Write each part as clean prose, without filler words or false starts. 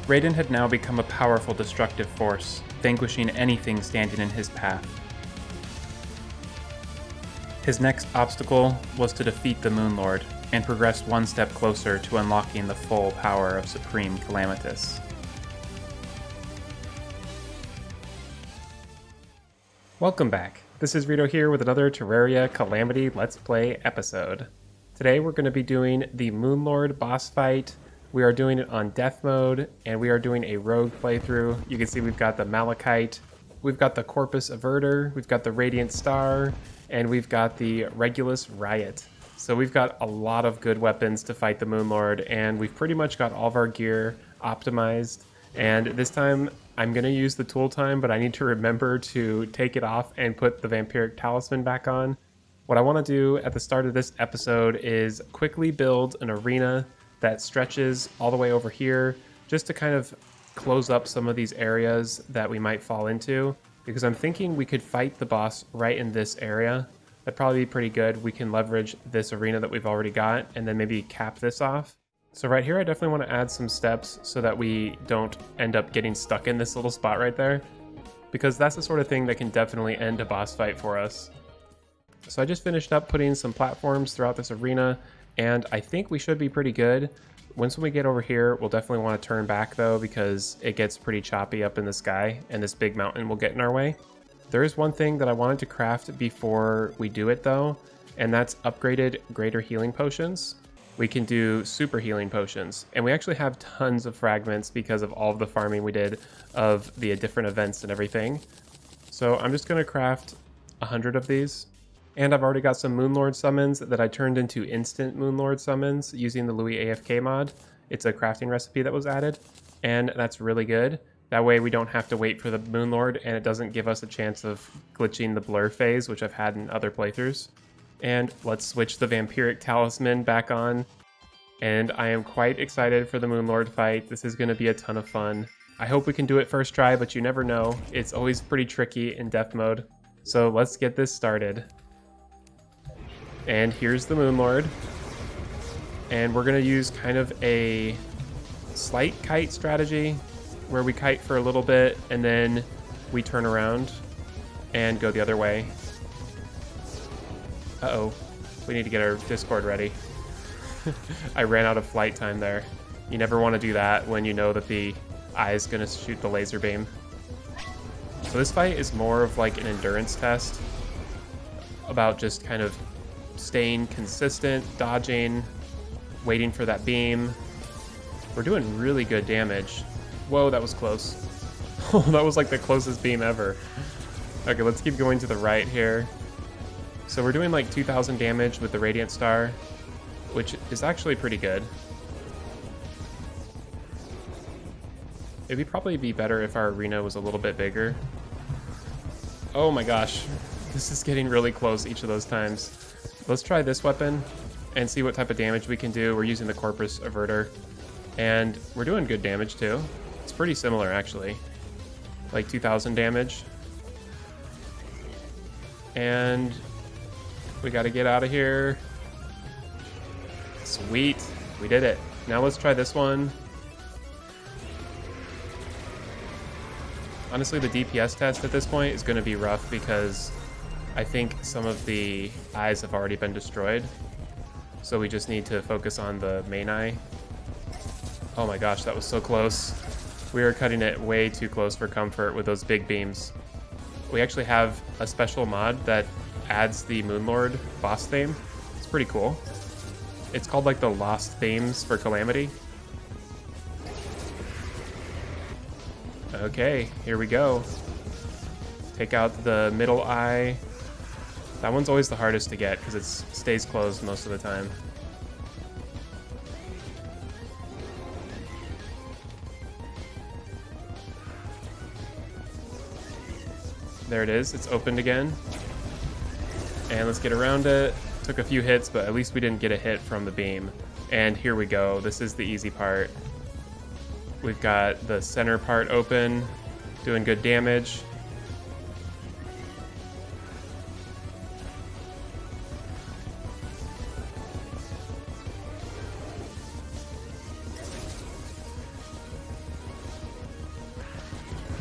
Raiden had now become a powerful destructive force, vanquishing anything standing in his path. His next obstacle was to defeat the Moon Lord, and progress one step closer to unlocking the full power of Supreme Calamitas. Welcome back. This is Rito here with another Terraria Calamity Let's Play episode. Today we're going to be doing the Moon Lord boss fight. We are doing it on Death Mode, and we are doing a rogue playthrough. You can see we've got the Malachite, we've got the Corpus Averter, we've got the Radiant Star, and we've got the Regulus Riot. So we've got a lot of good weapons to fight the Moon Lord, and we've pretty much got all of our gear optimized. And this time I'm going to use the tool time, but I need to remember to take it off and put the Vampiric Talisman back on. What I want to do at the start of this episode is quickly build an arena that stretches all the way over here, just to kind of close up some of these areas that we might fall into, because I'm thinking we could fight the boss right in this area. That'd probably be pretty good. We can leverage this arena that we've already got and then maybe cap this off. So right here, I definitely want to add some steps so that we don't end up getting stuck in this little spot right there, because that's the sort of thing that can definitely end a boss fight for us. So I just finished up putting some platforms throughout this arena, and I think we should be pretty good. Once we get over here, we'll definitely want to turn back though, because it gets pretty choppy up in the sky and this big mountain will get in our way. There is one thing that I wanted to craft before we do it though, and that's upgraded greater healing potions. We can do super healing potions, and we actually have tons of fragments because of all of the farming we did of the different events and everything. So I'm just going to craft 100 of these, and I've already got some Moon Lord summons that I turned into instant Moon Lord summons using the Luiafk mod. It's a crafting recipe that was added, and that's really good. That way we don't have to wait for the Moon Lord, and it doesn't give us a chance of glitching the blur phase, which I've had in other playthroughs. And let's switch the Vampiric Talisman back on. And I am quite excited for the Moon Lord fight. This is going to be a ton of fun. I hope we can do it first try, but you never know. It's always pretty tricky in Death Mode. So let's get this started. And here's the Moon Lord. And we're going to use kind of a slight kite strategy, where we kite for a little bit and then we turn around and go the other way. Uh-oh, we need to get our Discord ready. I ran out of flight time there. You never want to do that when you know that the eye is going to shoot the laser beam. So this fight is more of like an endurance test, about just kind of staying consistent, dodging, waiting for that beam. We're doing really good damage. Whoa, that was close. Oh, that was like the closest beam ever. Okay, let's keep going to the right here. So we're doing like 2,000 damage with the Radiant Star, which is actually pretty good. It'd probably be better if our arena was a little bit bigger. Oh my gosh, this is getting really close each of those times. Let's try this weapon and see what type of damage we can do. We're using the Corpus Averter, and we're doing good damage too. It's pretty similar actually, like 2,000 damage. And we got to get out of here. Sweet, we did it. Now let's try this one. Honestly, the DPS test at this point is going to be rough because I think some of the eyes have already been destroyed. So we just need to focus on the main eye. Oh my gosh, that was so close. We were cutting it way too close for comfort with those big beams. We actually have a special mod that adds the Moon Lord boss theme. It's pretty cool. It's called like the Lost Themes for Calamity. Okay, here we go. Take out the middle eye. That one's always the hardest to get because it stays closed most of the time. There it is, it's opened again. And let's get around it. Took a few hits, but at least we didn't get a hit from the beam. And here we go, this is the easy part. We've got the center part open, doing good damage.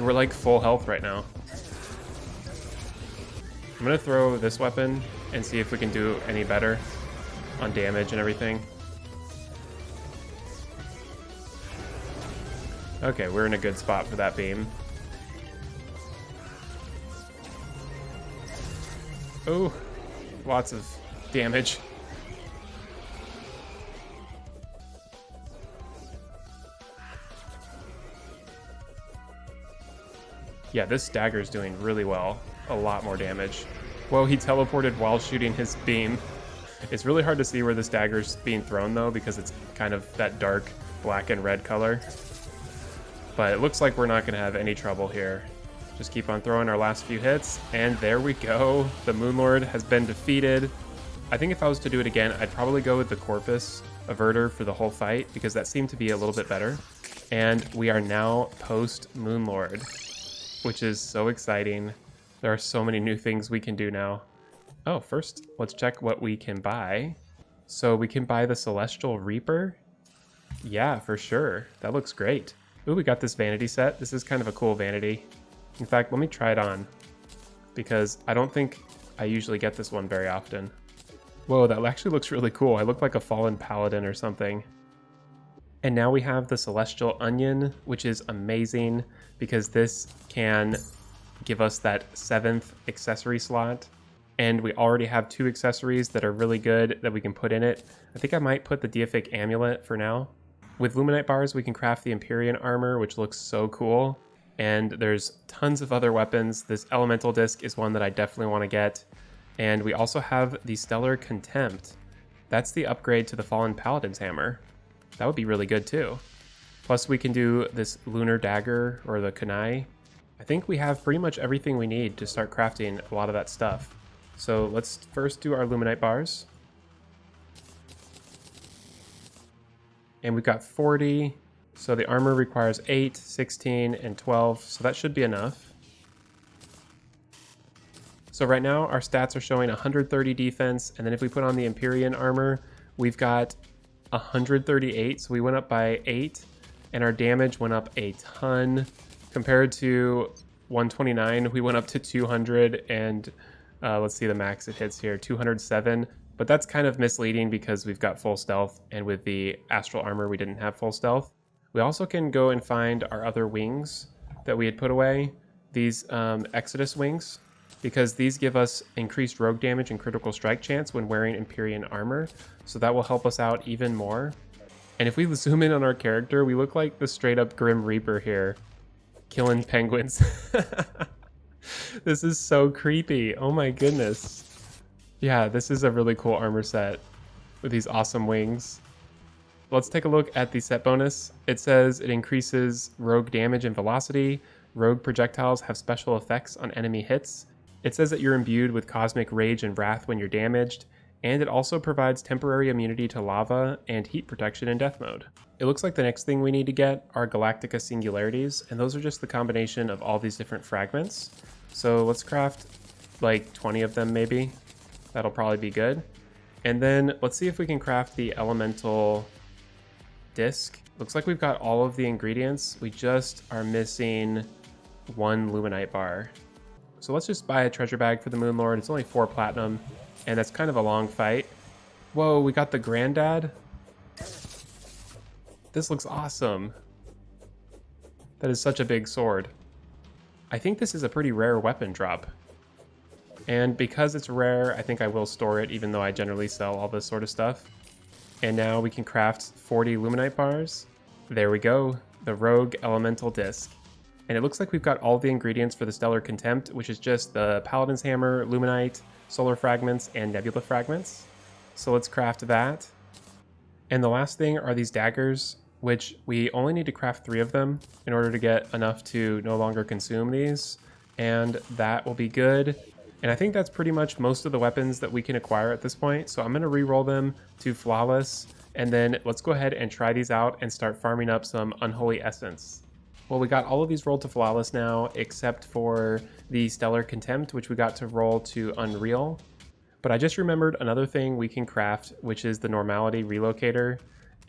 And we're like full health right now. I'm gonna throw this weapon and see if we can do any better on damage and everything. Okay, we're in a good spot for that beam. Oh, lots of damage. Yeah, this dagger is doing really well. A lot more damage. Whoa, he teleported while shooting his beam. It's really hard to see where this dagger's being thrown though, because it's kind of that dark black and red color. But it looks like we're not gonna have any trouble here. Just keep on throwing our last few hits, and there we go. The Moon Lord has been defeated. I think if I was to do it again, I'd probably go with the Corpus Averter for the whole fight, because that seemed to be a little bit better. And we are now post Moon Lord, which is so exciting. There are so many new things we can do now. Oh, first, let's check what we can buy. So we can buy the Celestial Reaper. Yeah, for sure. That looks great. Ooh, we got this vanity set. This is kind of a cool vanity. In fact, let me try it on, because I don't think I usually get this one very often. Whoa, that actually looks really cool. I look like a fallen paladin or something. And now we have the Celestial Onion, which is amazing because this can give us that 7th accessory slot. And we already have 2 accessories that are really good that we can put in it. I think I might put the Deific Amulet for now. With Luminite bars, we can craft the Empyrean armor, which looks so cool. And there's tons of other weapons. This Elemental Disc is one that I definitely want to get. And we also have the Stellar Contempt. That's the upgrade to the Fallen Paladin's Hammer. That would be really good too. Plus we can do this Lunar Dagger or the Kunai. I think we have pretty much everything we need to start crafting a lot of that stuff. So let's first do our Luminite bars. And we've got 40. So the armor requires 8, 16, and 12. So that should be enough. So right now our stats are showing 130 defense. And then if we put on the Empyrean armor, we've got 138. So we went up by 8. And our damage went up a ton. Compared to 129, we went up to 200. And let's see the max it hits here, 207. But that's kind of misleading because we've got full stealth. And with the Astral armor, we didn't have full stealth. We also can go and find our other wings that we had put away. These Exodus wings. Because these give us increased rogue damage and critical strike chance when wearing Empyrean armor. So that will help us out even more. And if we zoom in on our character, we look like the straight up Grim Reaper here. Killing penguins. This is so creepy. Oh my goodness. Yeah, this is a really cool armor set with these awesome wings. Let's take a look at the set bonus. It says it increases rogue damage and velocity. Rogue projectiles have special effects on enemy hits. It says that you're imbued with cosmic rage and wrath when you're damaged. And it also provides temporary immunity to lava and heat protection in death mode. It looks like the next thing we need to get are Galactica Singularities, and those are just the combination of all these different fragments. So let's craft like 20 of them maybe. That'll probably be good. And then let's see if we can craft the Elemental Disc. Looks like we've got all of the ingredients. We just are missing 1 Luminite bar. So let's just buy a treasure bag for the Moon Lord. It's only 4 platinum. And that's kind of a long fight. Whoa, we got the Granddad. This looks awesome. That is such a big sword. I think this is a pretty rare weapon drop. And because it's rare, I think I will store it, even though I generally sell all this sort of stuff. And now we can craft 40 Luminite bars. There we go, the Rogue Elemental Disc. And it looks like we've got all the ingredients for the Stellar Contempt, which is just the Paladin's Hammer, Luminite, Solar Fragments, and Nebula Fragments. So let's craft that. And the last thing are these daggers, which we only need to craft 3 of them in order to get enough to no longer consume these. And that will be good. And I think that's pretty much most of the weapons that we can acquire at this point. So I'm going to re-roll them to Flawless. And then let's go ahead and try these out and start farming up some Unholy Essence. Well, we got all of these rolled to Flawless now, except for the Stellar Contempt, which we got to roll to Unreal. But I just remembered another thing we can craft, which is the Normality Relocator.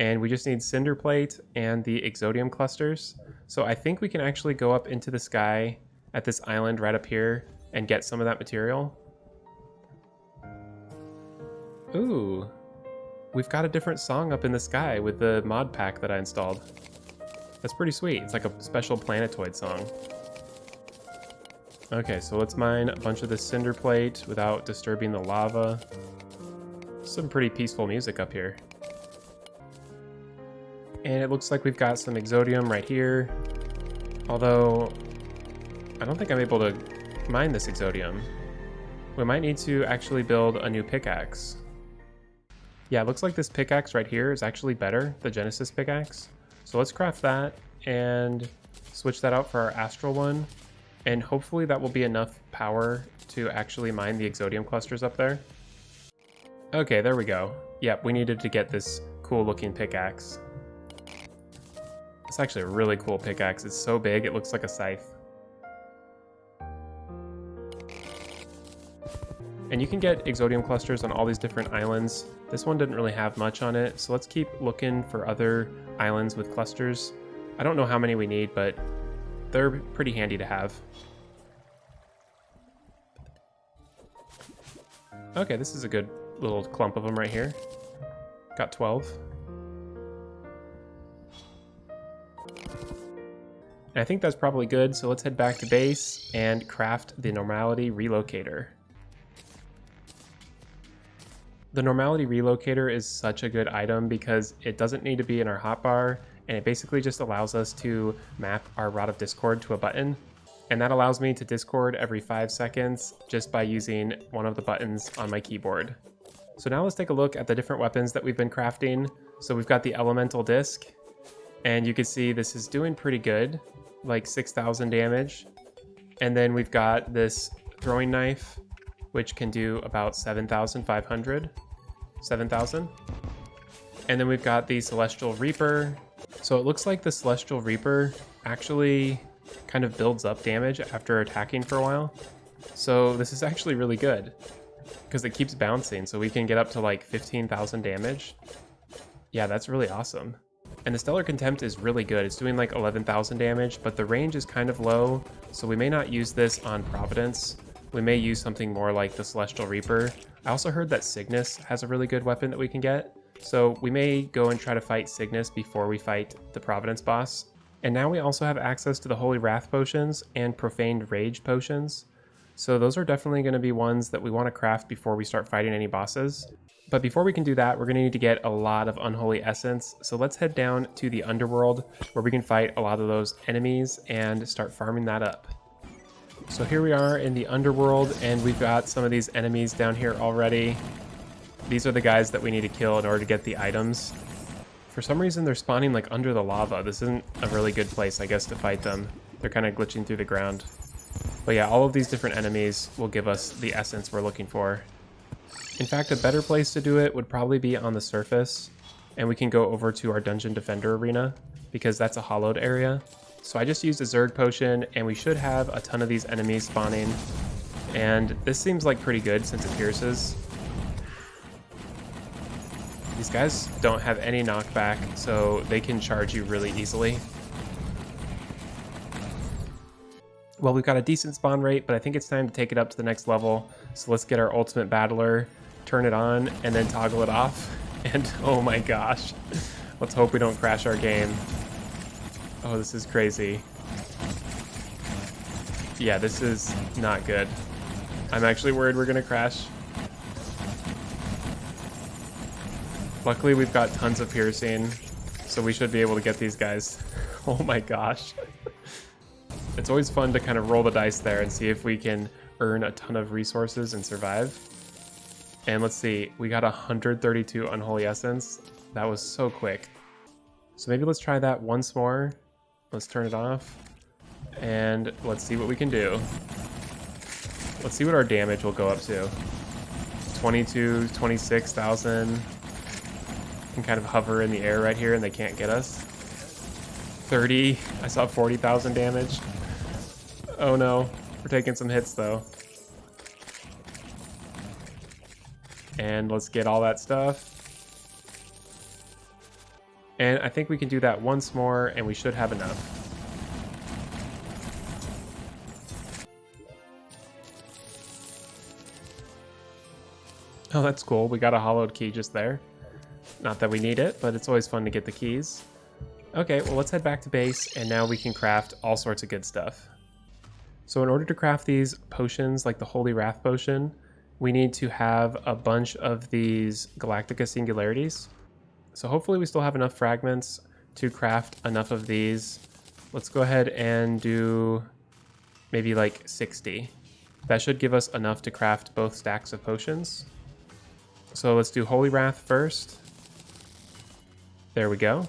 And we just need Cinder Plate and the Exodium clusters. So I think we can actually go up into the sky at this island right up here and get some of that material. Ooh, we've got a different song up in the sky with the mod pack that I installed. That's pretty sweet. It's like a special planetoid song. Okay, so let's mine a bunch of this Cinder Plate without disturbing the lava. Some pretty peaceful music up here. And it looks like we've got some Exodium right here. Although, I don't think I'm able to mine this Exodium. We might need to actually build a new pickaxe. Yeah, it looks like this pickaxe right here is actually better, the Genesis pickaxe. So let's craft that and switch that out for our Astral one. And hopefully that will be enough power to actually mine the Exodium clusters up there. Okay, there we go. Yep, we needed to get this cool looking pickaxe. It's actually a really cool pickaxe. It's so big, it looks like a scythe. And you can get Exodium clusters on all these different islands. This one didn't really have much on it, so let's keep looking for other islands with clusters. I don't know how many we need, but they're pretty handy to have. Okay, this is a good little clump of them right here. Got 12. And I think that's probably good, so let's head back to base and craft the Normality Relocator. The Normality Relocator is such a good item because it doesn't need to be in our hotbar, and it basically just allows us to map our Rod of Discord to a button. And that allows me to Discord every 5 seconds just by using one of the buttons on my keyboard. So now let's take a look at the different weapons that we've been crafting. So we've got the Elemental Disc, and you can see this is doing pretty good, like 6,000 damage. And then we've got this Throwing Knife, which can do about 7,500. 7,000. And then we've got the Celestial Reaper. So it looks like the Celestial Reaper actually kind of builds up damage after attacking for a while. So this is actually really good because it keeps bouncing, so we can get up to like 15,000 damage. Yeah, that's really awesome. And the Stellar Contempt is really good. It's doing like 11,000 damage, but the range is kind of low, so we may not use this on Providence. We may use something more like the Celestial Reaper. I also heard that Cygnus has a really good weapon that we can get, so we may go and try to fight Cygnus before we fight the Providence boss. And now we also have access to the Holy Wrath potions and Profaned Rage potions. So those are definitely going to be ones that we want to craft before we start fighting any bosses. But before we can do that, we're going to need to get a lot of Unholy Essence. So let's head down to the Underworld where we can fight a lot of those enemies and start farming that up. So here we are in the Underworld, and we've got some of these enemies down here already. These are the guys that we need to kill in order to get the items. For some reason they're spawning like under the lava. This isn't a really good place, I guess, to fight them. They're kind of glitching through the ground. But yeah, all of these different enemies will give us the essence we're looking for. In fact, a better place to do it would probably be on the surface, and we can go over to our Dungeon Defender arena because that's a hollowed area. So I just used a Zerg potion, and we should have a ton of these enemies spawning. And this seems like pretty good since it pierces. These guys don't have any knockback, so they can charge you really easily. Well, we've got a decent spawn rate, but I think it's time to take it up to the next level. So let's get our Ultimate Battler, turn it on, and then toggle it off. And oh my gosh, let's hope we don't crash our game. Oh, this is crazy. Yeah, this is not good. I'm actually worried we're gonna crash. Luckily, we've got tons of piercing, so we should be able to get these guys. Oh my gosh. It's always fun to kind of roll the dice there and see if we can earn a ton of resources and survive. And let's see, we got 132 Unholy Essence. That was so quick. So maybe let's try that once more. Let's turn it off. And let's see what we can do. Let's see what our damage will go up to. 22, 26,000. Can kind of hover in the air right here and they can't get us. 30, I saw 40,000 damage. Oh no, we're taking some hits though. And let's get all that stuff. And I think we can do that once more and we should have enough. Oh, that's cool. We got a hollowed key just there. Not that we need it, but it's always fun to get the keys. Okay, well, let's head back to base, and now we can craft all sorts of good stuff. So in order to craft these potions, like the Holy Wrath potion, we need to have a bunch of these Galactica Singularities. So hopefully we still have enough fragments to craft enough of these. Let's go ahead and do maybe like 60. That should give us enough to craft both stacks of potions. So let's do Holy Wrath first. There we go.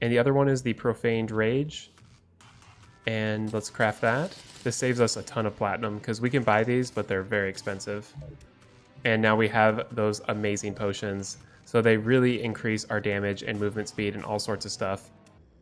And the other one is the Profaned Rage. And let's craft that. This saves us a ton of platinum because we can buy these, but they're very expensive. And now we have those amazing potions. So they really increase our damage and movement speed and all sorts of stuff.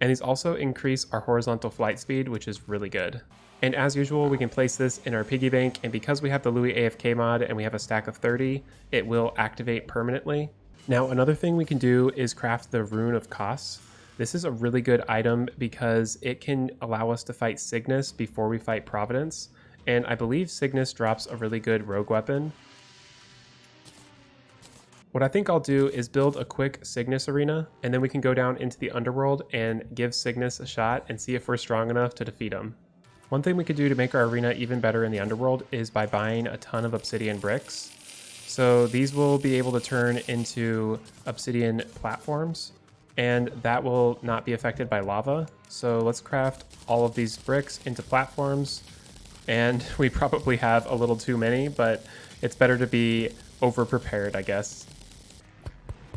And these also increase our horizontal flight speed, which is really good. And as usual, we can place this in our piggy bank, and because we have the Luiafk mod and we have a stack of 30, it will activate permanently. Now, another thing we can do is craft the Rune of Kos. This is a really good item because it can allow us to fight Cygnus before we fight Providence, and I believe Cygnus drops a really good rogue weapon. What I think I'll do is build a quick Cygnus arena, and then we can go down into the underworld and give Cygnus a shot and see if we're strong enough to defeat him. One thing we could do to make our arena even better in the underworld is by buying a ton of obsidian bricks. So these will be able to turn into obsidian platforms, and that will not be affected by lava. So let's craft all of these bricks into platforms, and we probably have a little too many, but it's better to be over-prepared, I guess.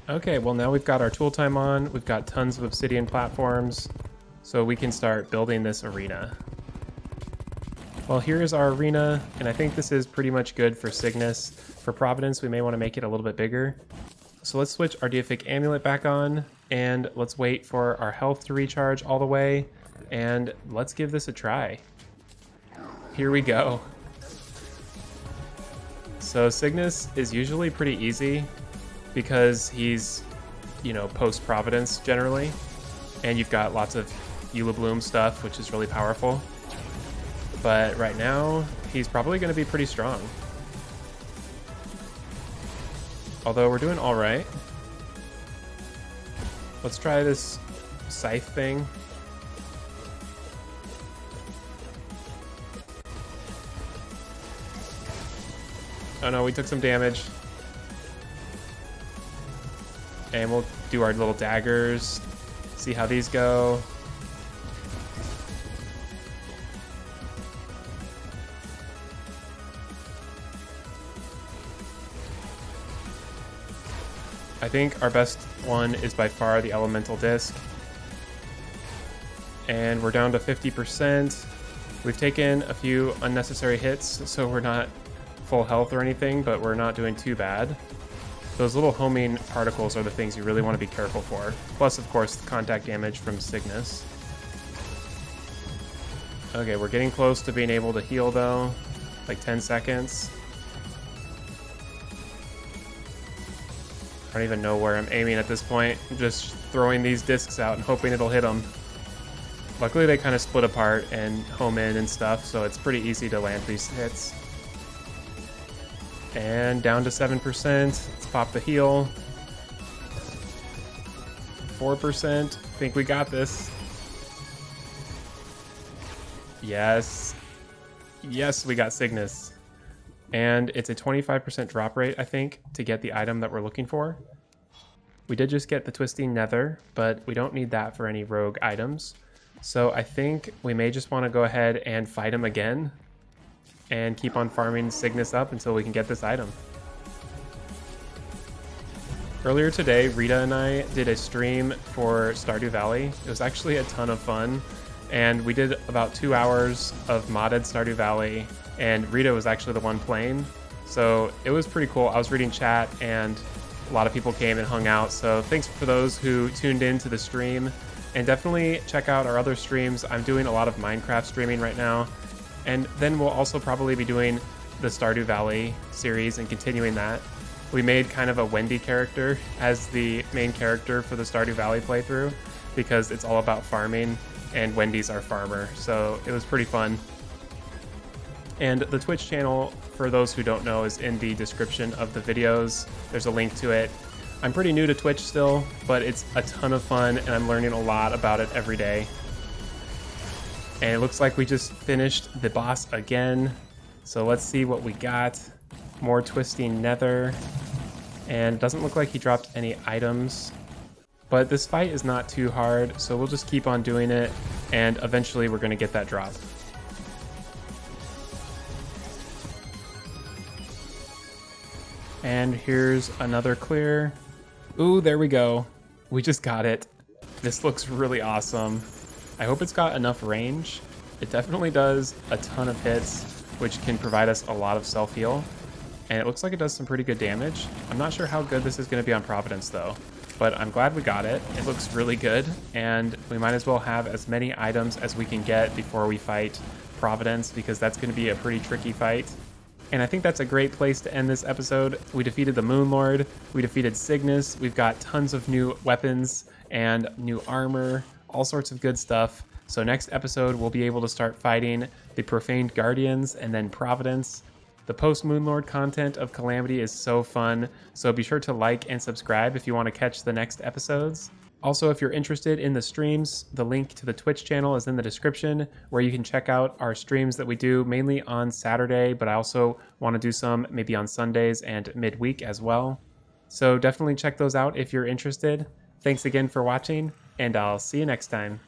Okay, well now we've got our tool time on, we've got tons of obsidian platforms, so we can start building this arena. Well, here is our arena, and I think this is pretty much good for Cygnus. For Providence, we may want to make it a little bit bigger. So let's switch our Deific Amulet back on, and let's wait for our health to recharge all the way, and let's give this a try. Here we go. So Cygnus is usually pretty easy because he's, you know, post-Providence generally, and you've got lots of Eula Bloom stuff, which is really powerful. But right now, he's probably going to be pretty strong. Although we're doing all right. Let's try this scythe thing. Oh no, we took some damage. And we'll do our little daggers. See how these go. I think our best one is by far the Elemental Disc. And we're down to 50%. We've taken a few unnecessary hits, so we're not full health or anything, but we're not doing too bad. Those little homing particles are the things you really want to be careful for. Plus, of course, the contact damage from Cygnus. Okay, we're getting close to being able to heal though. Like 10 seconds. I don't even know where I'm aiming at this point. I'm just throwing these discs out and hoping it'll hit them. Luckily they kind of split apart and home in and stuff, so it's pretty easy to land these hits. And down to 7%. Let's pop the heal. 4%. I think we got this. Yes. Yes, we got Cygnus. And it's a 25% drop rate, I think, to get the item that we're looking for. We did just get the Twisting Nether, but we don't need that for any rogue items. So I think we may just want to go ahead and fight him again and keep on farming Cygnus up until we can get this item. Earlier today, Rita and I did a stream for Stardew Valley. It was actually a ton of fun, and we did about 2 hours of modded Stardew Valley, and Rita was actually the one playing, so it was pretty cool. I was reading chat, and a lot of people came and hung out, so thanks for those who tuned in to the stream, and definitely check out our other streams. I'm doing a lot of Minecraft streaming right now, and then we'll also probably be doing the Stardew Valley series and continuing that. We made kind of a Wendy character as the main character for the Stardew Valley playthrough, because it's all about farming, and Wendy's our farmer, so it was pretty fun. And the Twitch channel, for those who don't know, is in the description of the videos. There's a link to it. I'm pretty new to Twitch still, but it's a ton of fun, and I'm learning a lot about it every day. And it looks like we just finished the boss again. So let's see what we got. More twisting nether. And it doesn't look like he dropped any items. But this fight is not too hard, so we'll just keep on doing it, and eventually we're going to get that drop. And here's another clear. Ooh, there we go. We just got it. This looks really awesome. I hope it's got enough range. It definitely does a ton of hits, which can provide us a lot of self-heal. And it looks like it does some pretty good damage. I'm not sure how good this is going to be on Providence though, but I'm glad we got it. It looks really good, and we might as well have as many items as we can get before we fight Providence, because that's going to be a pretty tricky fight. And I think that's a great place to end this episode. We defeated the Moon Lord, we defeated Cygnus, we've got tons of new weapons and new armor, all sorts of good stuff. So next episode, we'll be able to start fighting the Profaned Guardians and then Providence. The post-Moon Lord content of Calamity is so fun, so be sure to like and subscribe if you want to catch the next episodes. Also, if you're interested in the streams, the link to the Twitch channel is in the description, where you can check out our streams that we do mainly on Saturday, but I also want to do some maybe on Sundays and midweek as well. So definitely check those out if you're interested. Thanks again for watching, and I'll see you next time.